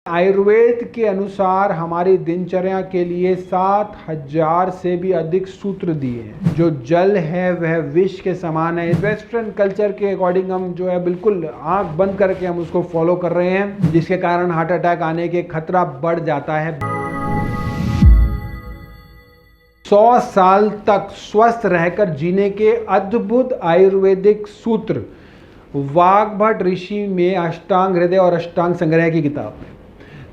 आयुर्वेद के अनुसार हमारी दिनचर्या के लिए 7000 से भी अधिक सूत्र दिए हैं। जो जल है वह विष के समान है। वेस्टर्न कल्चर के अकॉर्डिंग हम जो है बिल्कुल आंख बंद करके हम उसको फॉलो कर रहे हैं, जिसके कारण हार्ट अटैक आने के खतरा बढ़ जाता है। 100 साल तक स्वस्थ रहकर जीने के अद्भुत आयुर्वेदिक सूत्र वाग्भट ऋषि में अष्टांग हृदय और अष्टांग संग्रह की किताब में।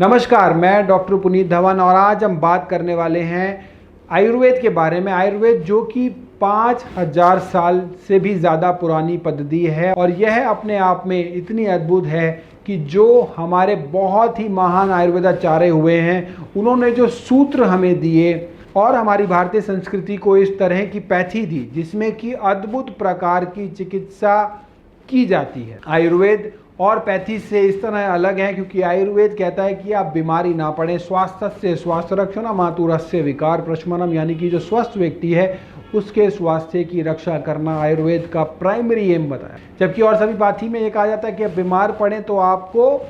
नमस्कार, मैं डॉक्टर पुनीत धवन और आज हम बात करने वाले हैं आयुर्वेद के बारे में। आयुर्वेद जो कि 5000 साल से भी ज़्यादा पुरानी पद्धति है और यह अपने आप में इतनी अद्भुत है कि जो हमारे बहुत ही महान आयुर्वेदाचार्य हुए हैं, उन्होंने जो सूत्र हमें दिए और हमारी भारतीय संस्कृति को इस तरह की पैथी दी जिसमें कि अद्भुत प्रकार की चिकित्सा की जाती है। आयुर्वेद और पैथी से इस तरह अलग है क्योंकि आयुर्वेद कहता है कि आप बीमारी ना पड़े। स्वास्थ्य स्वास्थ्य रक्षण मातुरस्य विकार प्रशमनम, यानी कि जो स्वस्थ व्यक्ति है उसके स्वास्थ्य की रक्षा करना आयुर्वेद का प्राइमरी एम बताया। जबकि और सभी बातों में ये कहा जाता है कि आप बीमार पड़े तो आपको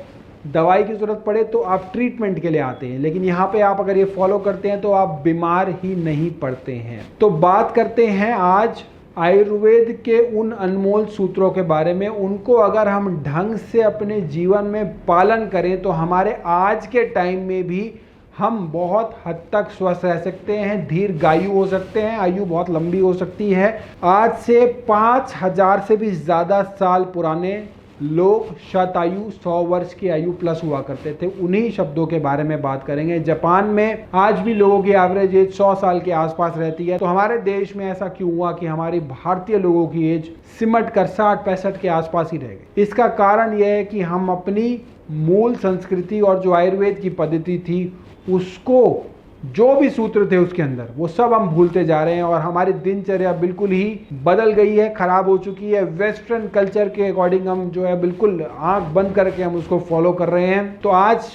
दवाई की ज़रूरत पड़े तो आप ट्रीटमेंट के लिए आते हैं, लेकिन यहाँ पे आप अगर ये फॉलो करते हैं तो आप बीमार ही नहीं पड़ते हैं। तो बात करते हैं आज आयुर्वेद के उन अनमोल सूत्रों के बारे में। उनको अगर हम ढंग से अपने जीवन में पालन करें तो हमारे आज के टाइम में भी हम बहुत हद तक स्वस्थ रह सकते हैं, दीर्घायु हो सकते हैं, आयु बहुत लंबी हो सकती है। आज से 5000 से भी ज़्यादा साल पुराने लोग शतायु 100 वर्ष की आयु प्लस हुआ करते थे। उन्हीं शब्दों के बारे में बात करेंगे। जापान में आज भी लोगों की एवरेज एज 100 साल के आसपास रहती है। तो हमारे देश में ऐसा क्यों हुआ कि हमारी भारतीय लोगों की एज सिमट कर 60-65 के आसपास ही रह गई? इसका कारण यह है कि हम अपनी मूल संस्कृति और जो आयुर्वेद की पद्धति थी उसको, जो भी सूत्र थे उसके अंदर, वो सब हम भूलते जा रहे हैं और हमारी दिनचर्या बिल्कुल ही बदल गई है, खराब हो चुकी है। वेस्टर्न कल्चर के अकॉर्डिंग हम जो है बिल्कुल आंख बंद करके हम उसको फॉलो कर रहे हैं। तो आज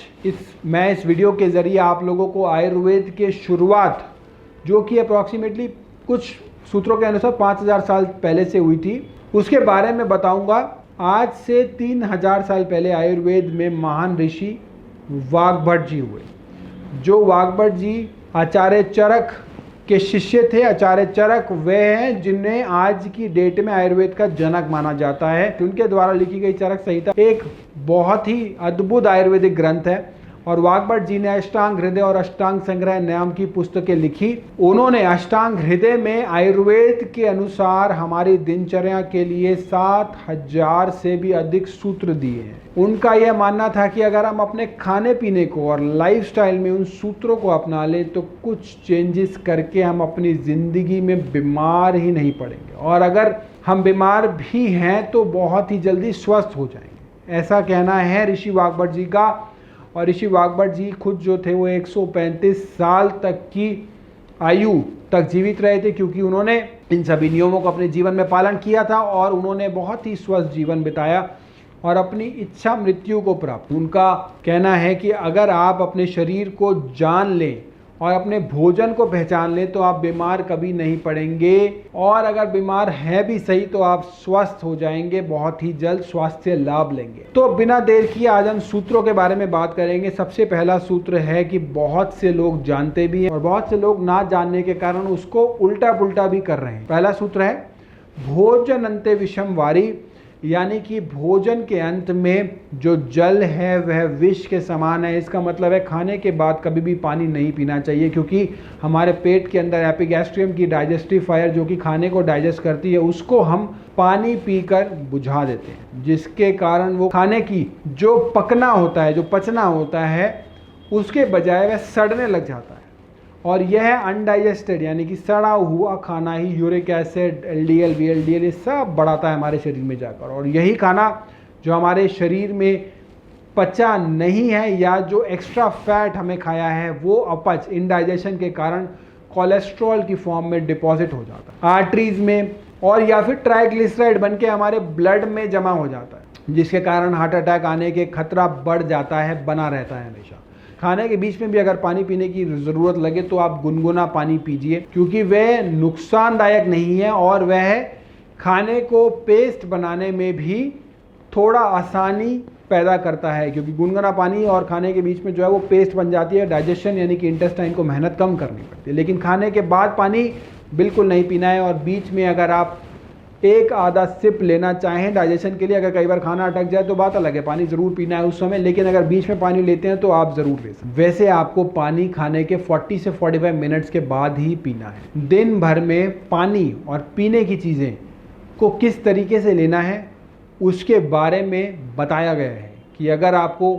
मैं इस वीडियो के जरिए आप लोगों को आयुर्वेद के शुरुआत, जो कि अप्रॉक्सीमेटली कुछ सूत्रों के अनुसार 5000 साल पहले से हुई थी, उसके बारे में बताऊंगा। आज से 3000 साल पहले आयुर्वेद में महान ऋषि वाग्भट जी हुए। जो वाग्भट जी आचार्य चरक के शिष्य थे। आचार्य चरक वे हैं जिन्हें आज की डेट में आयुर्वेद का जनक माना जाता है। उनके द्वारा लिखी गई चरक संहिता एक बहुत ही अद्भुत आयुर्वेदिक ग्रंथ है और वाग्भट जी ने अष्टांग हृदय और अष्टांग संग्रह नाम की पुस्तकें लिखी। उन्होंने अष्टांग हृदय में आयुर्वेद के अनुसार हमारी दिनचर्या के लिए 7000 से भी अधिक सूत्र दिए हैं। उनका यह मानना था कि अगर हम अपने खाने पीने को और लाइफस्टाइल में उन सूत्रों को अपना लें तो कुछ चेंजेस करके हम अपनी ज़िंदगी में बीमार ही नहीं पड़ेंगे, और अगर हम बीमार भी हैं तो बहुत ही जल्दी स्वस्थ हो जाएंगे। ऐसा कहना है ऋषि वाग्भट जी का। और ऋषि वाग्भट जी खुद जो थे वो 135 साल तक की आयु तक जीवित रहे थे, क्योंकि उन्होंने इन सभी नियमों को अपने जीवन में पालन किया था और उन्होंने बहुत ही स्वस्थ जीवन बिताया और अपनी इच्छा मृत्यु को प्राप्त। उनका कहना है कि अगर आप अपने शरीर को जान लें और अपने भोजन को पहचान लें तो आप बीमार कभी नहीं पड़ेंगे, और अगर बीमार हैं भी सही तो आप स्वस्थ हो जाएंगे, बहुत ही जल्द स्वास्थ्य लाभ लेंगे। तो बिना देर किए आज हम सूत्रों के बारे में बात करेंगे। सबसे पहला सूत्र है कि बहुत से लोग जानते भी हैं और बहुत से लोग ना जानने के कारण उसको उल्टा पुल्टा भी कर रहे हैं। पहला सूत्र है भोजन अंते विषम वारी, यानी कि भोजन के अंत में जो जल है वह विष के समान है। इसका मतलब है खाने के बाद कभी भी पानी नहीं पीना चाहिए, क्योंकि हमारे पेट के अंदर एपिगैस्ट्रियम की डाइजेस्टिव फायर जो कि खाने को डाइजेस्ट करती है उसको हम पानी पीकर बुझा देते हैं, जिसके कारण वो खाने की जो पकना होता है, जो पचना होता है, उसके बजाय वह सड़ने लग जाता है और यह अनडाइजेस्टेड यानी कि सड़ा हुआ खाना ही यूरिक एसिड, LDL, VLDL ये सब बढ़ाता है हमारे शरीर में जाकर। और यही खाना जो हमारे शरीर में पचा नहीं है या जो एक्स्ट्रा फैट हमें खाया है वो अपच, इनडाइजेशन के कारण कोलेस्ट्रॉल की फॉर्म में डिपॉजिट हो जाता है आर्टरीज में, और या फिर ट्राइग्लिसराइड बन के हमारे ब्लड में जमा हो जाता है, जिसके कारण हार्ट अटैक आने के खतरा बढ़ जाता है, बना रहता है हमेशा। खाने के बीच में भी अगर पानी पीने की ज़रूरत लगे तो आप गुनगुना पानी पीजिए, क्योंकि वह नुकसानदायक नहीं है और वह खाने को पेस्ट बनाने में भी थोड़ा आसानी पैदा करता है, क्योंकि गुनगुना पानी और खाने के बीच में जो है वो पेस्ट बन जाती है, डाइजेशन यानी कि इंटेस्टाइन को मेहनत कम करनी पड़ती है। लेकिन खाने के बाद पानी बिल्कुल नहीं पीना है, और बीच में अगर आप एक आधा सिप लेना चाहें डाइजेशन के लिए, अगर कई बार खाना अटक जाए तो बात अलग है, पानी ज़रूर पीना है उस समय, लेकिन अगर बीच में पानी लेते हैं तो आप ज़रूर ले सकते हैं। वैसे आपको पानी खाने के 40 से 45 मिनट्स के बाद ही पीना है। दिन भर में पानी और पीने की चीज़ें को किस तरीके से लेना है उसके बारे में बताया गया है कि अगर आपको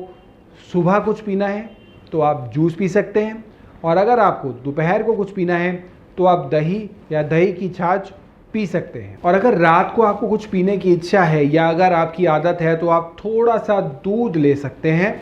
सुबह कुछ पीना है तो आप जूस पी सकते हैं, और अगर आपको दोपहर को कुछ पीना है तो आप दही या दही की छाछ पी सकते हैं। और अगर रात को आपको कुछ पीने की इच्छा है या अगर आपकी आदत है तो आप थोड़ा सा दूध ले सकते हैं